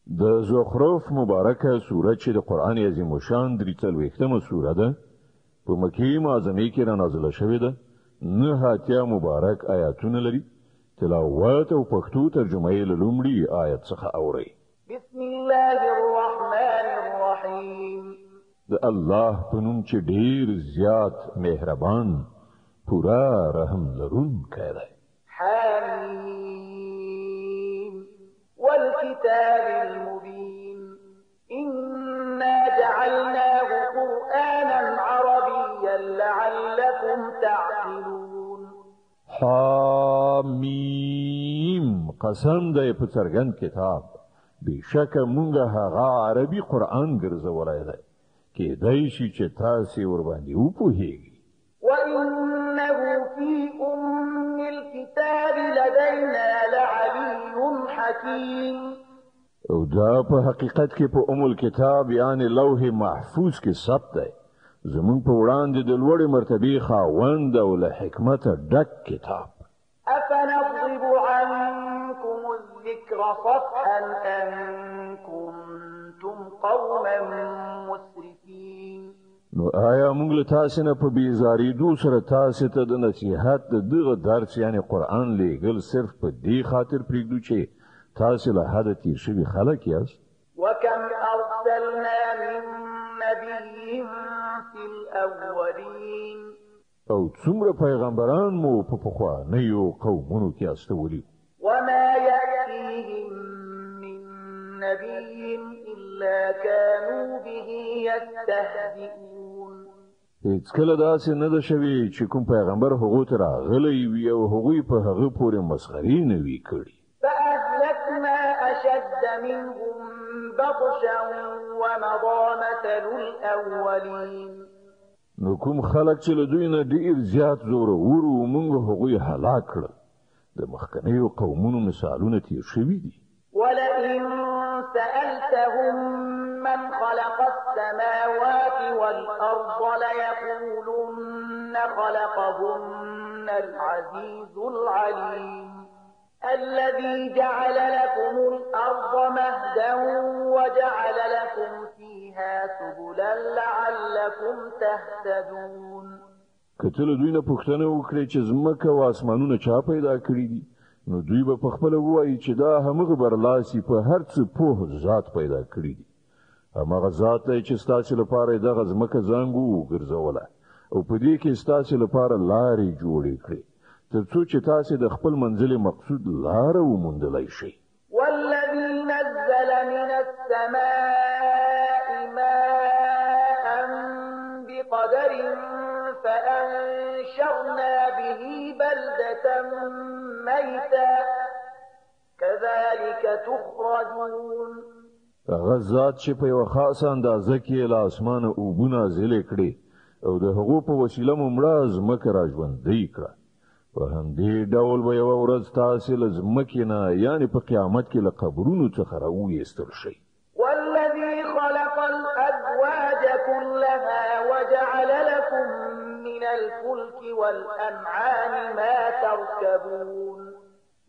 د زخرف مبارکه سوره چې د قران عظیم شان 43مه سوره ده په مکی معظمه کې را نازله شوې ده. نه اتیا مبارک آیاتونه لري. تلاوت او پښتو ترجمه یې لومړی آیت څخه اوري. بسم الله الرحمن الرحیم. د الله په نوم چې ډیر زیات مهربان پورا رحم لرونکی دی. حمیم والکتاب المبین إنا جعلناه قرآنا عربيا لعلكم تعقلون. حمیم قسم دی په څرګند کتاب بشک مونږه هغه عربي قرآن ګرځولای دی کېدای شي چې تاسو ور باندې وپوهیږئ. وإنه في أم الكتاب لدينا لعلي حكيم. او دا په حقیقت کې په ام الكتاب یعنی لوح محفوظ کې ثبت دی. زمون په وړاندې د لوړې مرتبه خاوند او له حکمت ډک کتاب. أفنضرب عنكم الذكر صفحا أن كنتم قوما مسرفين. نو آیا موږ له تاسو نه په بیزاری دو سره تاسو ته د نصیحت دغه درس یعنی قرآن لېږل صرف په دې خاطر پرېږدو چې تاسو له حد تیر شوي خلک یاست؟ وكم أرسلنا من نبي في الأولين. او څومره پیغمبران مو په پخوانیو قومونو کې استولي. وما يأتيهم من نبي إلا كانوا به يستهزئون. هیڅ کله داسې نه ده شوي چې کوم پیغمبر هغو ته راغلی وي او هغوی په هغه پورې مسخرې نه وي کړي. فأهلكنا أشد منهم بطشا ومضى مثل الأولين. نو کوم خلک چې له دوی نه ډیر زیات زورور وو موږ هغوی هلاک کړل. د مخکنیو قومونو مثالونه تیر شوي دي. ولئن سألتهم من خلق السماوات والأرض ليقولن خلقهن العزيز العليم الذي جعل لكم الأرض مهدا وجعل لكم فيها سبلا لعلكم تهتدون. کله دوی نه پوښتنه وکړي چې زمکه او اسمانونه چا پیدا کړی دي نو دوی به په خپل وایي چې دا همغه برلاسي په هر څه په ذات پیدا کړی دي. همغه ذات دی چې ستاسو لپاره دغه زمکه زنګو ګرځوله او په دې کې ستاسو لپاره لارې جوړې کړې ترڅو چې تاسو د خپل منزل مقصود لار وموندلای شئ. والذي نزل من السماء ماء بقدر فأنشرنا به بلدة ميتا كذلك تخرجون. هغه ذات چې په یو خاصه اندازه کې له اسمانه اوبونه نازلې کړې او د هغو په وسیله مړه ځمکه راژوندۍ کړه. په همدې ډول به یوه ورځ تاسې له ځمکې نه یعنې په قیامت کې له قبرونو څخه راویستل شئ. والذي خلق الأزواج كلها وجعل لكم من الفلك والأنعام ما تركبون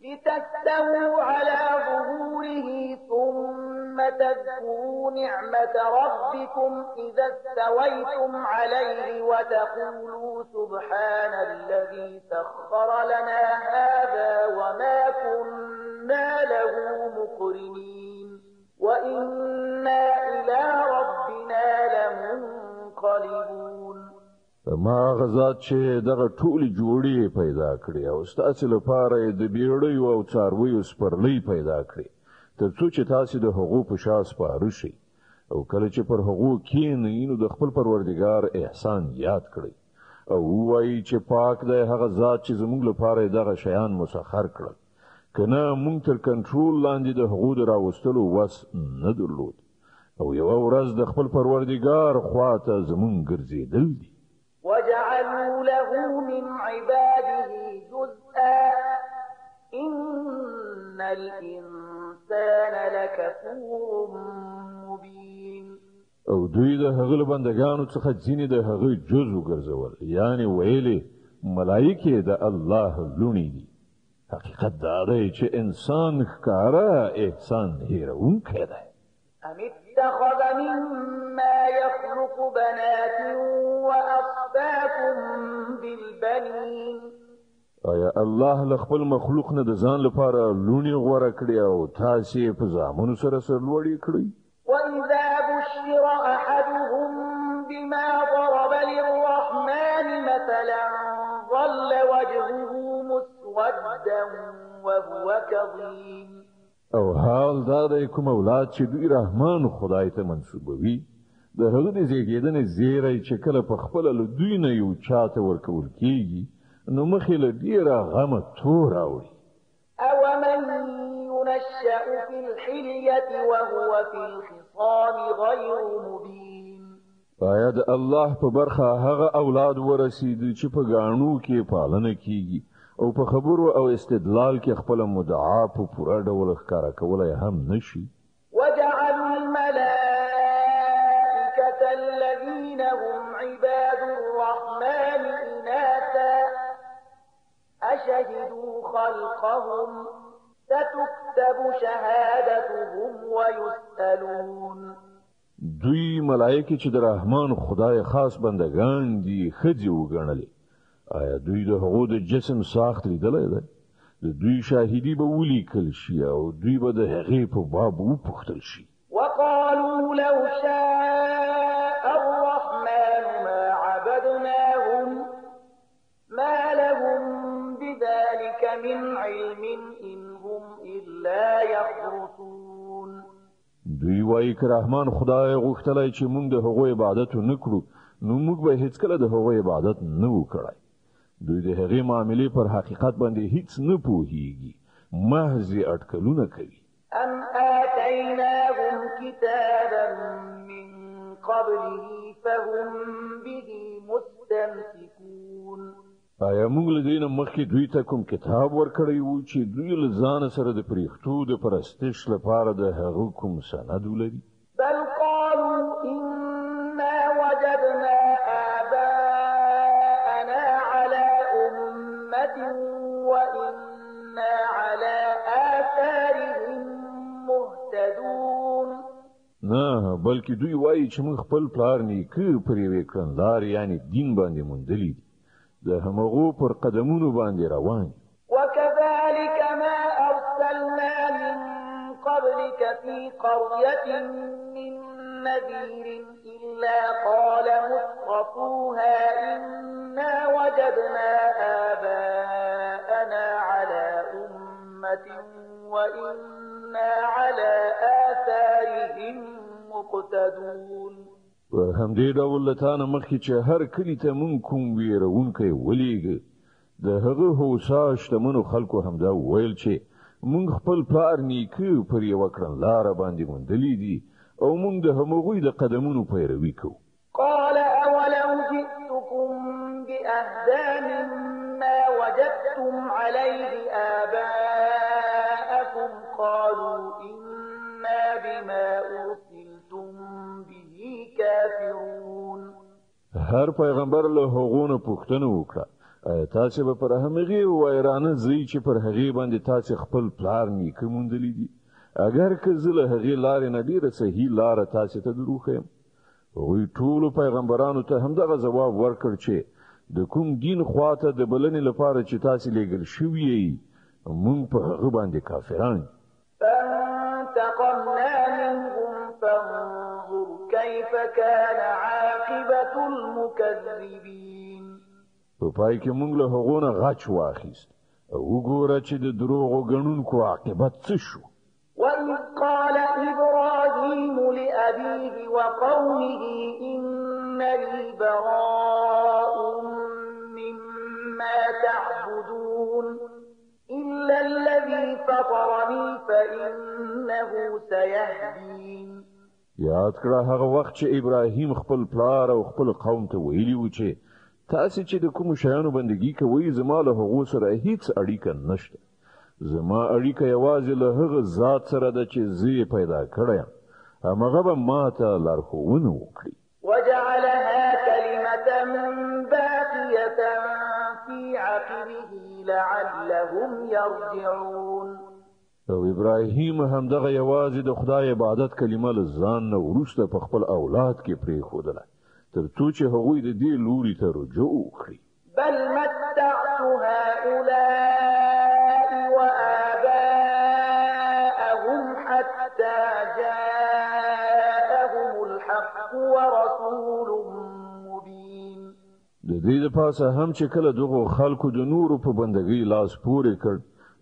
لتستووا على ظهوره ثم تذكروا نعمة ربكم إذا استويتم عليه وتقولوا سبحان الذي سخر لنا هذا وما كنا له مقرنين وإنا إلى ربنا لمنقلبون. ما غزاد چې دغه ټولي جوړې پیدا کړې او ستاسو لپاره د بیړیو او څارویو سپرلۍ پیدا کړې ترڅو چې تاسو د هغو په شاس پاره شئ او کله چې پر هغو کېنئ نو د خپل پروردګار احسان یاد کړئ او وایي چې پاک دی هغه ذات چې زموږ لپاره دغه شیان مسخر کړل. کنه مونږ تر کنټرول لاندې د هغو د راوستلو وس نه درلود او یوه ورځ د خپل پروردګار خواته زموږ ګرځېدل دي. وجعلوا له من عباده جزءا إن الإنسان لكفور مبين. او دوی د هغه بندگانو څخه ځینې د هغه جزء ګرځول یعنی ویلي ملائکه د الله لونی دي حقیقت دا دی چې انسان ښکاره احسان هیرونکی دی. أم اتخذ مما يخلق بنات وأصفاكم بالبنين آیا الله له خپل مخلوق نه د ځان لپاره لونی غوره کړی او تاسې په زامنو سره سرلوړي کړی؟ وإذا بشر أحدهم بما ضرب للرحمن مثلا ظل وجهه مسودا وهو كظيم. او حال دا دی کوم اولاد چې دوی رحمان خدای ته منسوبوي د هغه د زیږیدنې زیری چې کله په خپله له دوی نه یو چاته ورکول کېږي نو مخې له ډېره غمه تور راوړي. أومن ينشأ في الحلية وهو في الخصام غير مبين. آیا د الله په برخه هغه اولاد ورسېدي چې په ګاڼو کې پالنه کېږي او په خبرو او استدلال کې خپل مدعا په پوره ډول ښکاره کولی هم نشي؟ وجعلوا الملائكة الذين هم عباد الرحمن إناثا أشهدوا خلقهم ستكتب شهادتهم ويسألون. دوی ملائکه چې د رحمان خدای خاص بندگان دي ښځې وګڼلې. آیا دوی د هغو د جسم ساخت لیدلی دی؟ د دوی شاهدي به ولیکل شي او دوی به د هغې په باب وپوښتل شي. وقالوا لو شاء الرحمن ما عبدناهم ما لهم بذلك من علم إن هم إلا يخرصون. دوی وایي که رحمان خدای غوښتلی چې موږ د هغو عبادت ونه کړو نو موږ به هیڅکله د هغو عبادت نه وو کړی. دوی د هغې معاملې پر حقیقت باندې هیڅ نه پوهیږي، محض اټکلونه کوي. أم آتيناهم كتابا من قبله فهم به مستمسكون. آیا موږ له دې نه مخکې دوی ته کوم کتاب ورکړی وو چې دوی له ځانه سره د پریښتو د پرستش لپاره د هغه کوم سند ولري؟ بل قالوا إنا وجدنا آباءنا على أمة وإنا على آثارهم مهتدون. نه بلکې دوی وایي چې موږ خپل پلار نیکه پر یوې کړنلارې یعنې دین باندې موندلي دي، د همغو پر قدمونو باندې روان. وكذلك ما أرسلنا من قبلك في قرية من نذير إلا قال مترفوها إنا وجدنا آباءنا على أمة وإنا على آثارهم مقتدون. په همدې ډول له تا نه مخکې چې هر کلي ته مونږ کوم ویرونکی ولېږه د هغه هوسا شتمنو خلکو همدا وویل چې مونږ خپل پلار نیکه پر یوه کړنلاره باندې موندلي دي او مونږ د همغوی د قدمونو پیروي کوو. قال أولو جئتكم بأهدى مما وجدتم عليه آباءكم قالوا إنا بما أرسلتم به كافرون. هر پیغمبر له هغو نه پوښتنه وکړه آیا تاسې به پر همغې ویرانه ځئ چې پر هغې باندې تاسې خپل پلار نیکه موندلی دي؟ اگر که زه له هغې لارې نه ډېره صحیح لاره تاسې ته دروښیم. هغوی ټولو پیغمبرانو ته همدغه ځواب ورکړ چې د کوم دین خواته د بلنې لپاره چې تاسې لیږل شوي یئ موږ په هغه باندې کافران یو. فانتقمنا منهم فانظر كيف كان عاقبة المكذبين. په پای کې موږ له هغو نه غچ واخیست او وګوره چې د دروغو ګڼونکو عاقبت څه شو. وإذ قال إبراهيم لأبيه وقومه إنني براء مما تعبدون إلا الذي فطرني فإنه سيهدين. یاد کړه هغه وخت چې ابراهیم خپل پلار او خپل قوم ته ویلي و چې تاسې چې د کومو شیانو بندګي کوئ زما له هغو سره هیڅ اړیکه نشته. زما اړیکه یوازې له هغه ذات سره ده چې زه یې پیدا کړی یم، همغه به ما ته لارښوونه وکړي. وجعلها كلمة باقية في عقبه لعلهم لعلهم يرجعون. او ابراهیم هم دغه یوازې د خدای عبادت کلمه لزان نه ورسته په خپل اولاد کې پرې خودله تر څو چې هغوی د دې لوري ته رجوع وکړي. بل متعت هؤلاء وآباءهم حتى جاءهم الحق ورسول مبين. د دې لپاره هم چې کله دغه خلکو د نورو په بندګۍ لاس پورې کړ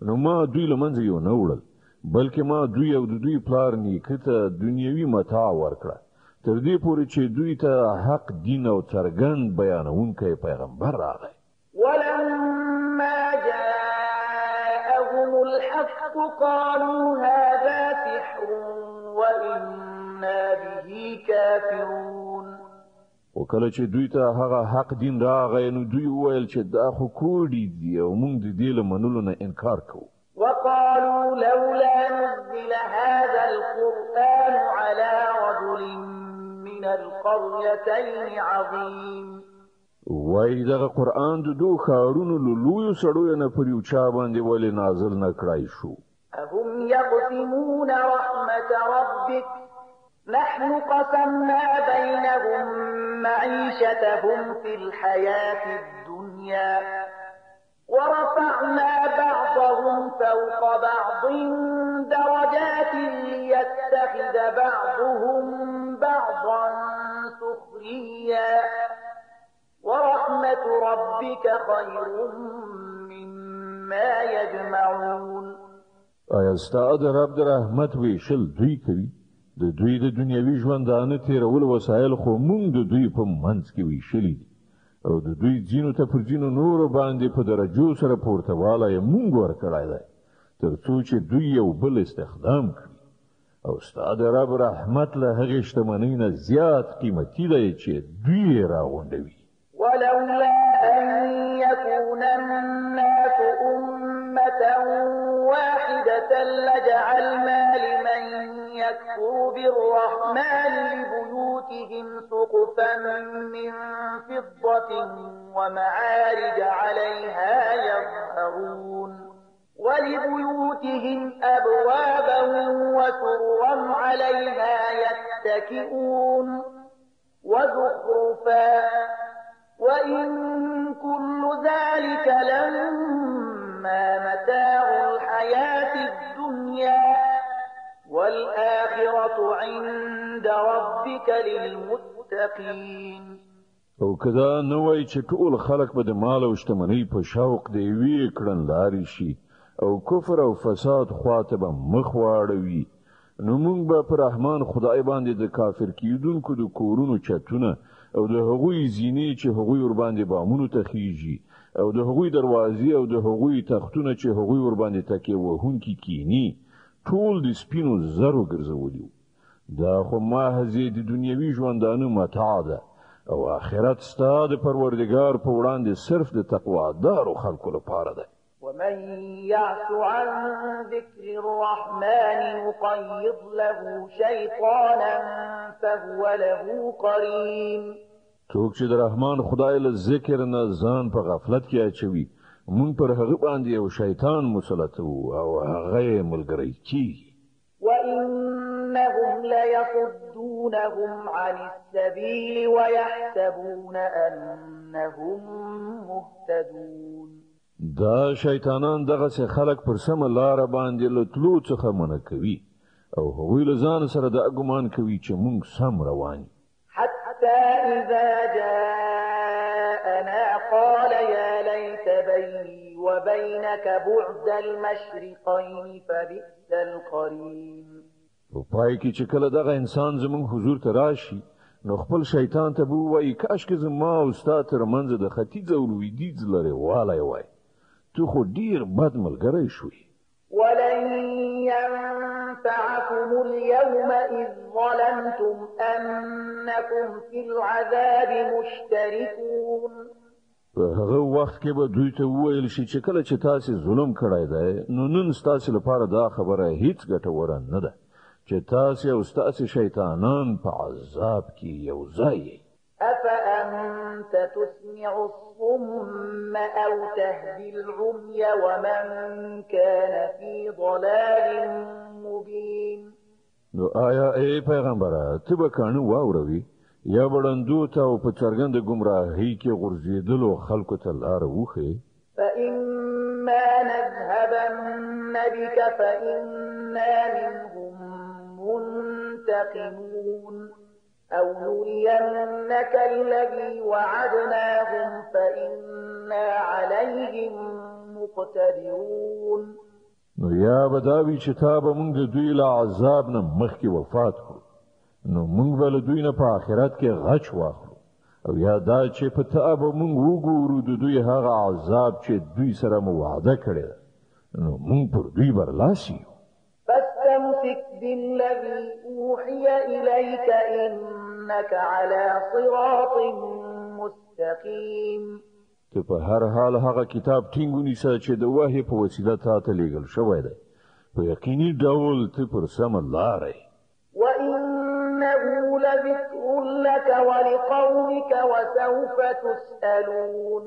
نو ما دوی لمنځه یو نه وړل بلکې ما دوی او د دوی پلار نیکه ته دنیوي متاع ورکړه تر دې پورې چې دوی ته حق دین او څرګند بیانونکی پیغمبر راغی. ولما جاءهم الحق قالوا هذا سحر وإنا به كافرون. وکله چې دوی ته هغه حق دین راغی نو دوی وویل چې دا خو کوډي دي او موږ د دې له منلو نه انکار کوو. وقالوا لولا نزل هذا القرآن على رجل من القريتين عظيم. وای دغه قرآن د دوه ښارونو له لویو سړیو نه پر یو چا باندې ولې نازل نه کړای شو. أهم يقسمون رحمة ربك نحن قسمنا بينهم معيشتهم في الحياة الدنيا ورفعنا بعضهم فوق بعض درجات ليتخذ بعضهم بعضا سخريا ورحمة ربك خير مما يجمعون. آیا ستاسو د رب د رحمت ویشل دوی کوي؟ د دوی د دنیوي ژوندانه تیرول وسایل خو مونږ د دوی په منځ کې ویشلي دي او د دوی ځینو ته پر ځینو نورو باندې په درجو سره پورتوالی مونږ ورکړی دی تر څو چې دوی یو بل استخدام کړي او ستا د رب رحمت له هغې شتمنۍ نه زیات قیمتي دی چې دوی یې راغونډوي. ولولا أن يكون الناس أمة واحدة لجعلنا لمن يكفر بالرحمن لبيوتهم سقفا من فضة ومعارج عليها يظهرون ولبيوتهم أبوابا وسررا عليها يتكئون وزخرفا وإن كل ذلك لما متاع الحياة الدنيا والآخرة عند ربك للمتقين. او کدا نوای چې ټول خلق به د مال او شتمنۍ په شوق دی وی کړنلاري شي او کفر او فساد خواته به مخ واړوي نو موږ به پر رحمان خدای باندې د کافر کیدونکو د کورونو چتونه او د هغوی زینې چې هغوی ور باندې بامونو ته خيږي او د هغوی دروازې او د هغوی تختونه چې هغوی ور باندې تکي وهونکي کینی ټول د سپینو زرو ګرځولیو. دا خو محض د دنیوي ژوندانه متاع ده او آخرت ستا د پروردگار په وړاندې صرف د تقوا دارو خلکو لپاره ده. ومن يعش عن ذكر الرحمن نقيض له شيطانا فهو له قرين. څوک چې د رحمان خدای له ذکر نه ځان په غفلت کې اچوي مونږ پر هغه باندې یو شیطان مسلط او هغه ملګری کیږي. وإنهم ليصدونهم عن السبيل ويحسبون أنهم مهتدون. دا شیطانان دغه څه خلق پر سم لار باندې لټلو څخه منع کوي او هغوی له ځان سره د ګمان کوي چې مونږ سم روان. حتى إذا جاءنا قال يا ليت بيني وبينك بعد المشرقين فبئس القرين. په پای کې چې کله دغه انسان زموږ حضور ته راشي نو خپل شیطان ته وایي کاش کې زما او ستا ترمنځ د ختیځ او لویدیځ لري والی وای تو خو ډیر بد ملګری شوې. ولن ينفعكم اليوم إذ ظلمتم أنكم في العذاب مشتركون. په هغه وخت کې به دوی ته وویل شي چې کله چې تاسو ظلم کړی دی نو نن تاسو لپاره دا خبره هیڅ ګټوره نه ده چې تاسو او تاسو شیطانان په عذاب کې یو ځای. أفأنت تسمع الصم أو تهدي العمي ومن كان في ضلال مبين. نو آیا ای پیغمبره ته به کانه واوروي یا بړندو ته او په څرګند ګمراهۍ کې غورځېدلو خلکو ته لار وښیې؟ فإما نذهبن بك فإنا منهم منتقمون أو نرينك الذي وعدناهم فإنا عليهم مقتدرون. نو یا به دا وي چې تا به موږ د دوی له عذاب نه مخکې وفات کړو نو موږ به له دوی نه په آخرت کې غچ واخلو او یا دا چې په تا به موږ وګورو د دوی هغه عذاب چې دوی سره مو وعده کړې ده نو موږ پر دوی برلاسی یو. فاستمسك بالذي أوحي إليك إنك على صراط مستقيم. ته په هر حال هغه کتاب ټینګ ونیسه چې د وحی په وسیله تا ته لیږل شوی دی په یقیني ډول ته پر سمه لاره یې. وإنه لذكر لك ولقومك وسوف تسألون.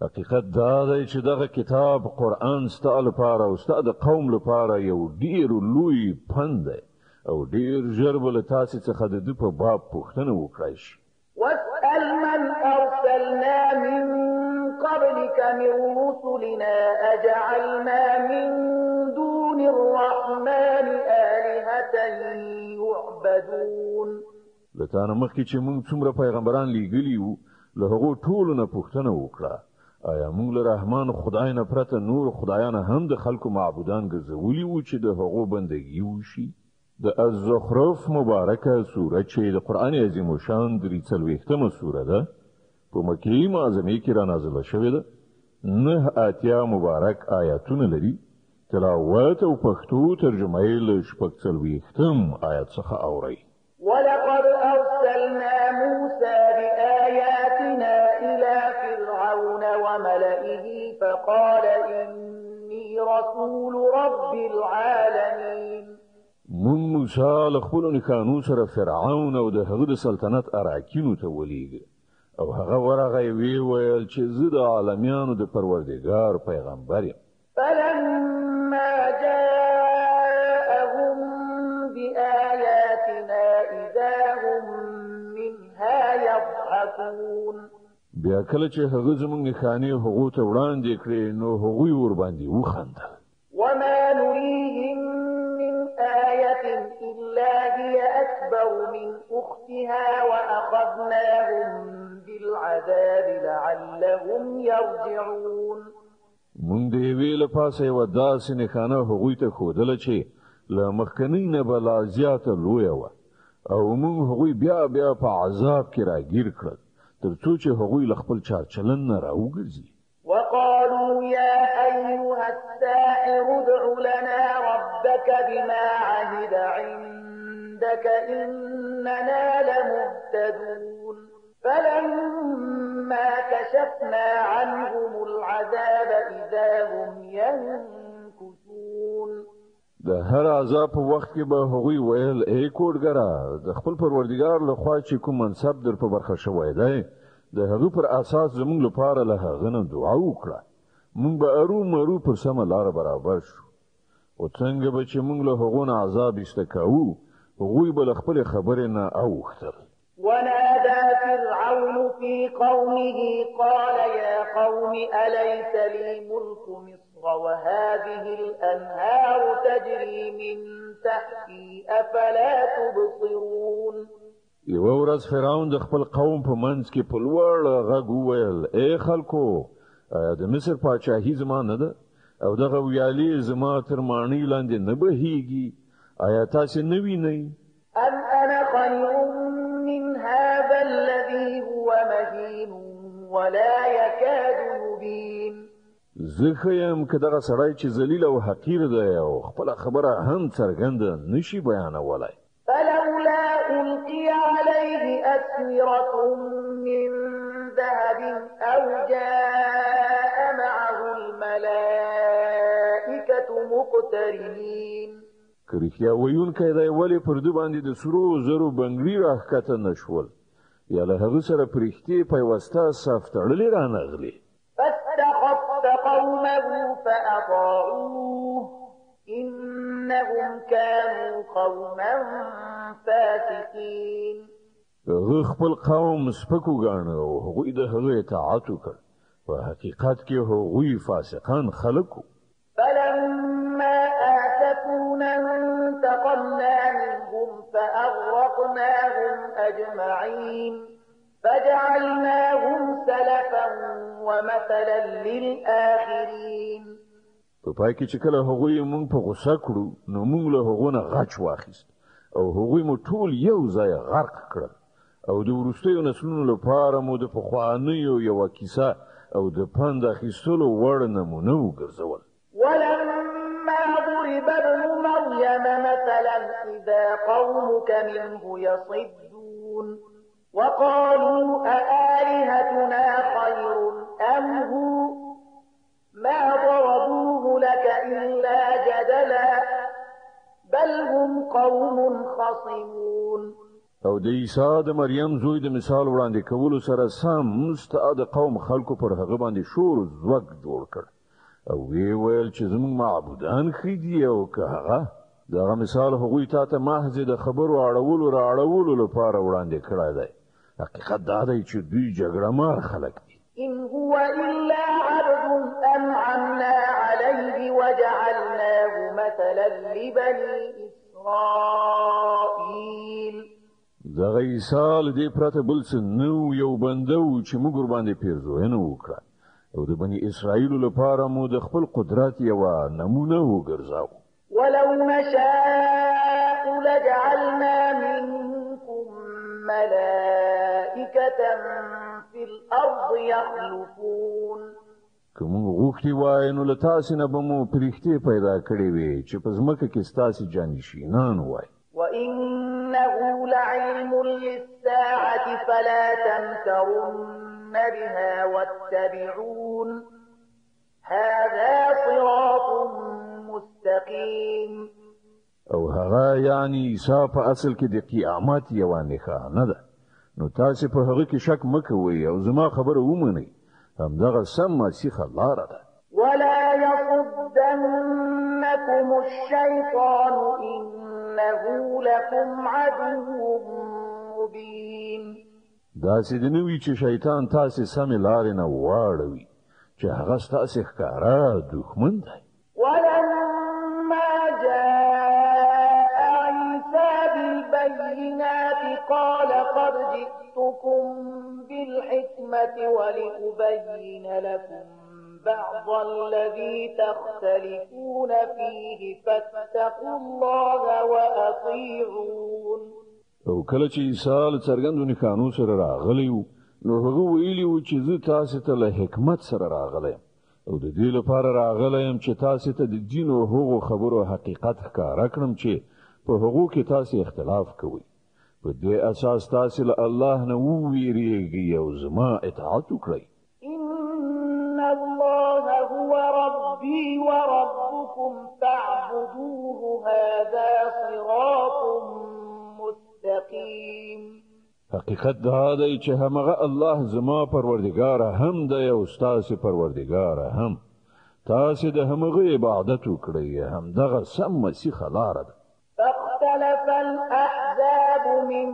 حقیقت دا دی چې دغه کتاب قرآن ستا لپاره او ستا د قوم لپاره یو ډیر لوی پند دی او ډیر ژر به له تاسې څخه د ده په باب پوښتنه وکړی شي. واسأل من أرسلنا من قبلك من رسلنا أجعلنا من دون الرحمن آلهة يعبدون. لتانه مخکې چې موږ څومره پیغمبران لیږلي وو له هغو ټولو نه پوښتنه وکړه آیا موږ له رحمان خدای نه پرته نور خدایان هم د خلکو معبودان ګرځولي وو چې د هغو بندګي وشي؟ د الزخرف مبارکه سوره چې د قرآن عظیم شان 43مه سوره ده په مکې معظمه کې را نازله شوې ده 9 مبارک آیاتونه لري. تلاوت او پښتو ترجمه یې له 46 آیات څخه اوري. ولقد أرسلنا موسى بآياتنا إلى فرعون وملئه فقال إني رسول رب العالمين. من موسی له خپلو نښانو سره فرعون او د هغه د سلطنت اراکینو ته ولېږه او هغه ورغی وی ویل چې زه د عالمیانو د پروردګار پیغمبر یم. فلما جاءهم بآياتنا إذا هم منها يضحكون. بیا کله چې هغه زموږ نښانې هغو ته وړاندې کړې نو هغوی ورباندې وخندل. وما نريهم من آية إلا هي أكبر من أختها وأخذناهم بالعذاب لعلهم يرجعون. مونږ د یوې له پاسه یوه داسې نښانه هغوی ته ښودله چې له مخکنۍ نه به لا زیاته لویه وه او مونږ هغوی بیا بیا په عذاب کې راګیر کړل تر څو چې هغوی له خپل چارچلن نه راوګرځي. وقالوا يا أيها الساحر ادع لنا ربك بما عهد عندك إننا لمهتدون. فلما كشفنا عنهم العذاب إذا هم ينكثون. د هر عذاب په وخت کې به هغوی ویل ای کوډګره د خپل پروردګار له خوا چې کوم منصب در په برخه شوی دی د هغه پر اساس زموږ لپاره له هغه نه دعا وکړه موږ به ارومرو پر سمه لاره برابر شو او څنګه به چې موږ له هغو نه عذاب ایسته کوو هغوی به له خپلې خبرې نه اوښتل. ونادى فرعون في قومه قال يا قوم أليس لي ملك مصر وهذه الأنهار تجري من تحتي أفلا تبصرون. یوه ورځ فرعون د خپل قوم په منځ کې په لوړ غږ وویل ای خلکو د مصر پاچاهي زما نه ده او دغه ویالې زما تر ماڼۍ لاندې نه بهیږي آیا تاسې نه وینئ؟ أم أنا خير من هذا الذي هو مهين ولا يكاد يبين. زه ښه یم که دغه سړی چې ذلیل او حقیر دی او خپله خبره هم څرګنده نشي بیانولی. فلولا ألقي عليه أسورة من ذهب أو جاء معه الملائكة مقترنين. که رښتیا ویونکی دی ولې پر ده باندې د سرو زرو بنګړي راښکته نه شول یا له هغه سره پرختي پیوسته صف تړلې رانغلي. فاستخف قومه فأطاعوه إنهم كانوا قوما فاسقين. هغه خپل قوم سپکو ګاڼه او هغوی د هغه اطاعت وکړ. په حقیقت کې هغوی فاسقان خلق وو. فلما آسفونا انتقمنا منهم فأغرقناهم أجمعين فجعلناهم سلفا ومثلا للآخرين. په پای کې چې کله هغوی مونږ په غوسه کړو نو مونږ له هغو نه غچ واخیست او هغوی مو ټول یو ځای غرق کړل او د وروستیو نسلونو لپاره مو د پخوانیو یوه کیسه او د پند اخیستلو وړ نمونه وګرځول. ولما ضرب ابن مريم مثلا إذا قومك منه يصدون وقالوا أآلهتنا خير أم هو ما ضربوه لك إلا جدلا بل هم قوم خصمون. او د عیسی د مریم زوی د مثال وړاندې کولو سره سم ستا د قوم خلکو پر هغه باندې شور زوګ جوړ کړ او وی ویل چې زموږ معبودان خېدي او که هغه دغه مثال هغوی ته محض د خبرو اړولو لپاره وړاندې کړی دی. حقیقت دا دی چې دوی جګړه مار خلک دي. إن هو إلا عبد أنعمنا عليه وجعلناه مثلا لبني إسرائيل. دغه عیسی له دې پرته بل څه نو یو بنده و چې موږ ورباندې پیرزوینه وکړه او د بني اسرائیلو لپاره مو د خپل قدرت یوه نمونه وګرځاو. ولو نشاء لجعلنا منكم ملائكة في الأرض يخلفون. که موږ غوښتي وای نو له تاسې نه به مو پرښتې پیدا کړې وې چې په ځمکه کې ستاسې جانشینان وای. وإنه لعلم للساعة فلا تمترن بها واتبعون هذا صراط مستقيم. او هغه یعنی عیسی په اصل کې د قیامت یوه نښانه ده نو تاسې په هغه کې شک مه کوئ او زما خبره ومنئ. همدغه سمه سیخه لاره ده. ولا يصدنكم الشيطان إنه لكم عدو مبين. داسې د نه وي چې شیطان تاسې سمې لارې نه واړوي چې هغه ستاسې ښکاره دښمن دی. ولما جاء عيسى بالبينات قال قد جئتكم بالحكمة ولأبين لكم بعض الذي تختلفون فيه فاتقوا الله وأطيعون. او کله چې عیسی له څرګندو نښانو سره راغلی و نو هغه ویلي و چې زه تاسې ته له حکمت سره راغلی یم او د دې لپاره راغلی یم چې تاسې ته د دین او هغو خبرو حقیقت ښکاره کړم چې په هغو کې تاسې اختلاف کوئ. په دې اساس تاسې له الله نه وویریږئ او زما اطاعت وکړئ. إن الله هو ربي وربكم فاعبدوه هذا صراط مستقيم. حقیقت دا دی چې همغه الله زما پروردگار هم دی او ستاسې پروردگار هم. تاسې د همغه عبادت وکړئ. همدغه سمه سیخه لاره ده. فاختلف الأحزاب من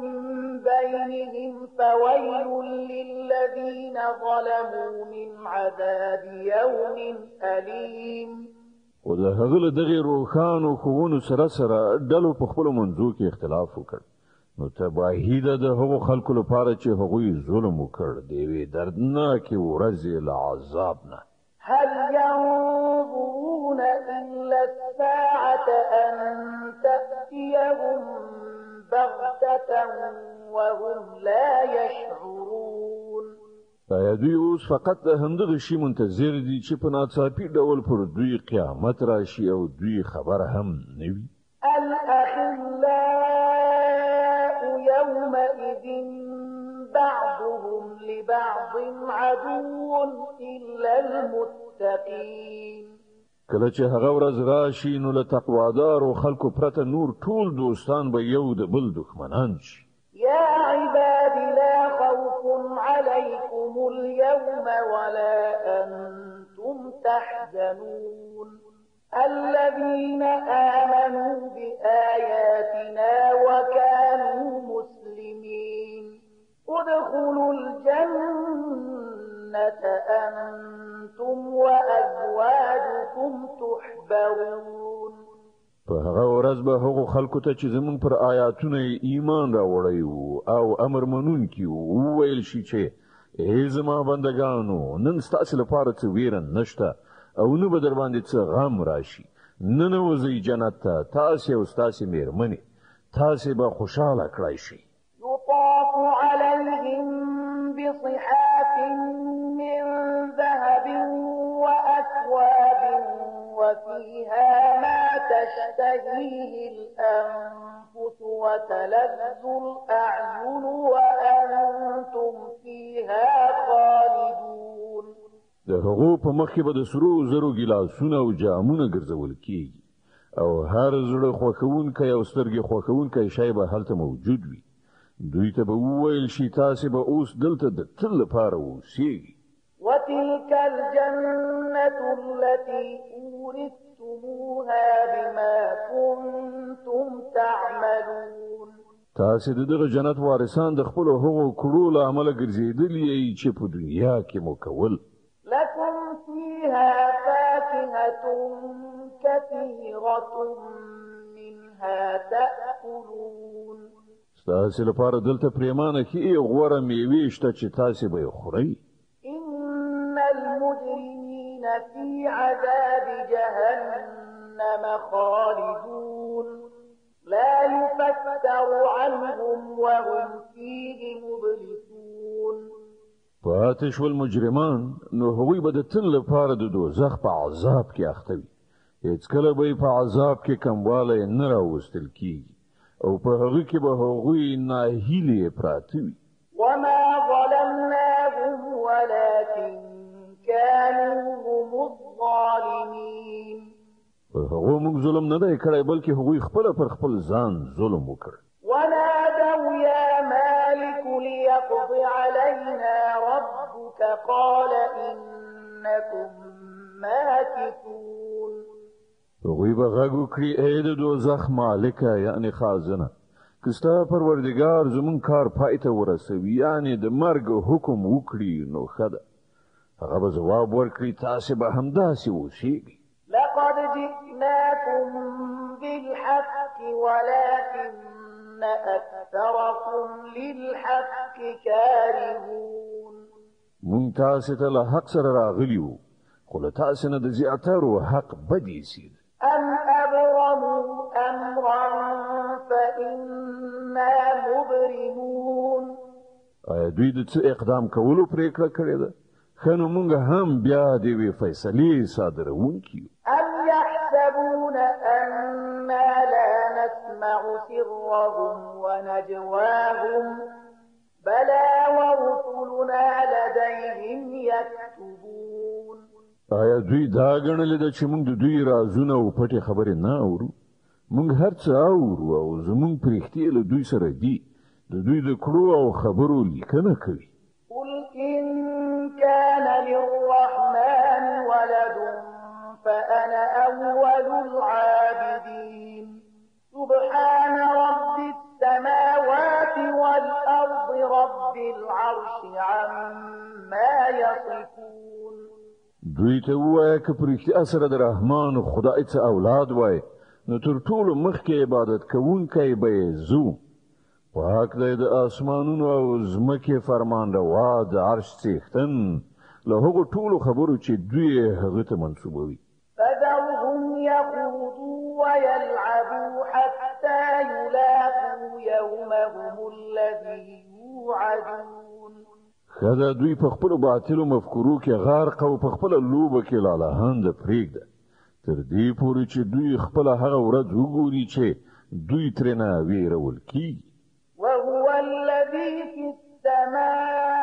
بينهم فويل للذين ظلموا من عذاب يوم أليم. او د هغه له دغې روښانو ښوونو سره ډلو په خپلو منځو کې اختلاف وکړ نو تباهي ده د هغو خلکو لپاره چې هغوی ظلم وکړ د یوې دردناکې ورځې له عذاب نه. هل ينظرون إلا الساعة أن تأتيهم بغتة وهم لا يشعرون. آیا دوی اوس فقط د همدغه شي منتظر دي چې په ناڅاپي ډول پر دوی قیامت راشي او دوی خبر هم نه وي؟ الأخلاء يومئذ بعضهم لبعض عدو إلا المتقين. کله چې هغه ورځ راشي نو له تقوادارو خلکو پرته نور ټول دوستان به یو د بل دښمنان شي. يا عباد لا اليوم ولا أنتم تحزنون الذين آمنوا بآياتنا وكانوا مسلمين ادخلوا الجنة أنتم وأزواجكم تحبرون. په هغه ورځ به هغو خلکو ته چې زمون پر آیاتونه ایمان راوړی او امر منونکي وو ویل شي چې ای زما بندگانو نن ستاسو لپاره څه ویره نشته او نه به در باندې څه غم راشي ننوځئ جنت ته تاسې او ستاسې میرمنې تاسې به خوشحاله کړای شي. يطاف عليهم بصحاف من ذهب وأكواب وفيها ما تشتهيه الأنفس وتلذ الأعين وأنتم فيها خالدون. د هغو په مخ کې به د سرو زرو ګیلاسونه او جامونه ګرځول کیږي او هر زړه خوښونکی او سترګې خوښونکی شی به هلته موجود وي. دوی ته به وویل شي تاسې به اوس دلته د تل لپاره اوسېږئ. وتلك الجنة التي أورثتموها بما كنتم تعملون. تاسې د دغه جنت وارثان د خپل هغو کړو له امله ګرځېدلي یئ چې په دنیا کې مو کول. لكم فيها فاكهة كثيرة منها تأكلون. ستاسې لپاره دلته پریمانه ښې غوره میوې شته چې تاسې به یې خورئ. إن المجرمين في عذاب جهنم خالدون لا يفتر عنهم وهم فيه مبلسون. پاتې شول مجرمان نو هغوی به د تل لپاره د دوزخ په عذاب کې اخته وي. هېڅکله به یې په عذاب کې کموالی نه راوستل کیږي او په هغه کې به هغوی ناهیلې پراته وي. وما ظلمناهم ولكن كانوا هم الظالمين. هغو موږ ظلم نه دی کړی بلکې هغوی خپله پر خپل ځان ظلم وکړ. ونادوا يا مالك ليقض علينا ربك قال إنكم ماكثون. هغوی به غږ وکړي ای د دوزخ مالکه یعنې خازنه که ستا پروردګار زموږ کار پای ته ورسوي یعنې د مرګ حکم وکړي نو ښه ده. هغه به ځواب ورکړي تاسې به همداسې اوسېږئ. لقد جئناكم بالحق ولكن أكثركم للحق كارهون. مونږ تاسې ته له حق سره راغلي وو خو له تاسې نه د زیاترو حق بد ایسېد. أم أبرموا أمرا فإنا مبرمون. آیا دوی د څه اقدام کولو پرېکړه کړې ده؟ ښه نو موږ هم بیا د یوې فیصلې صادروونکي یو. أم يحسبون أنا لا نسمع سرهم ونجواهم بلى ورسلنا لديهم يكتبون. آیا دوی دا ګڼلې ده چې موږ د دوی رازونه او پټې خبرې نه اورو؟ موږ هر څه اورو او زموږ پرېښتې له دوی سره دي. د دوی د کړو او خبرو لیکنه کوي. قل إن كان للرحمن ولد فأنا أول العابدين. سبحان رب السماوات والأرض رب العرش عما يصفون. دوی ته ووایه که په رښتیا سره د رحمان خدای څه اولاد وای نو تر ټولو مخکې عبادت کوونکی به یې زو. پاک دی د آسمانونو او ځمکې فرمانروا د عرش څښتن له هغو ټولو خبرو چې دوی هغه ته منسوبوي. فذرهم يخوضوا ويلعبوا حتى يلاقوا يومهم الذي يوعدون. خدا دوی په خپل باطلو مفکورو کې غرق او په خپل لوبه کې لالهانده پرېږده تر دې پورې چې دوی خپل هغه ورځ وګوري چې دوی ترېنه ویرول کیږي. وهو الذي في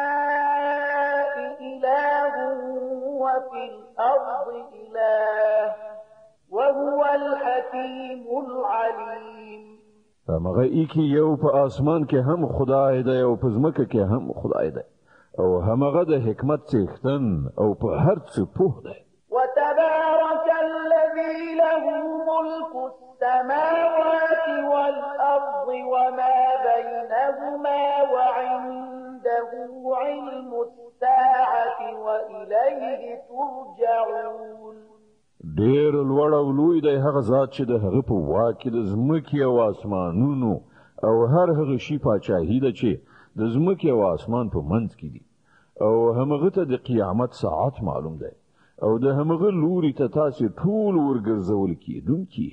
السماء إله وفي الأرض إله وهو الحكيم العليم. هغه کې یو په آسمان کې هم خدای دی او په ځمکه کې هم خدای دی او همغه د حکمت څښتن او په هر څه پوه دی. وتبارك الذي له ملك السماوات والأرض وما بينهما وعنده علم الساعة وإليه ترجعون. ډېر لوړ او لوی دی هغه ذات چې د هغه په واک کې د ځمکې او اسمانونو او هر هغه شي پاچاهي ده چې د ځمکې او اسمان په منځ کې دي او همغه ته د قیامت ساعت معلوم دی او د همغه لوري ته تاسو ټول ورګرځول کیدونکي.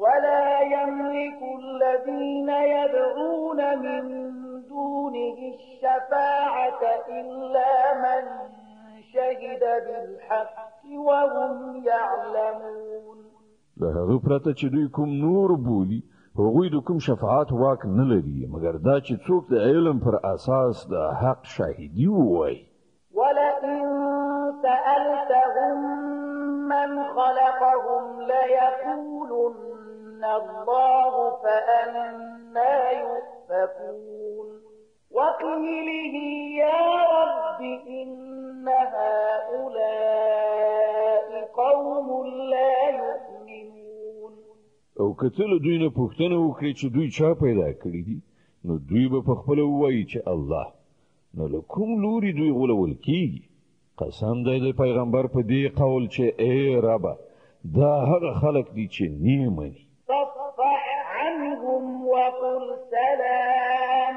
ولا يملك الذين يدعون من دونه الشفاعة إلا من شهد بالحق وهم يعلمون. د هغه پرته چې دوی کوم نور بولي هغوی د کوم شفاعت واک نه لري مګر دا چې څوک د علم پر اساس د حق شاهدي ووایي. ولئن سألتهم من خلقهم ليقولن الله فأنا يؤفكون. وقيله يا رب إن هؤلاء قوم لا يؤمنون. او کتل دوی نه پوښتنه وکړي چې دوی چا پیدا کړی دي نو دوی به په خپل وایي چې الله. نو له کوم لوري دوی غولول کیږي؟ قسم دی د پیغمبر په دې قول چې ای رب دا هغه خلق دي چې نه مني. فاصفح عنهم وقل سلام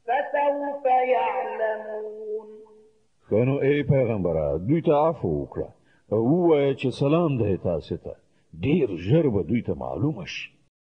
فسوف يعلمون. خنو ای پیغمبره دوی ته عفو وکړه او ووایه چې سلام دی تاسو ته ډیر ژر به دوی ته معلومه شي.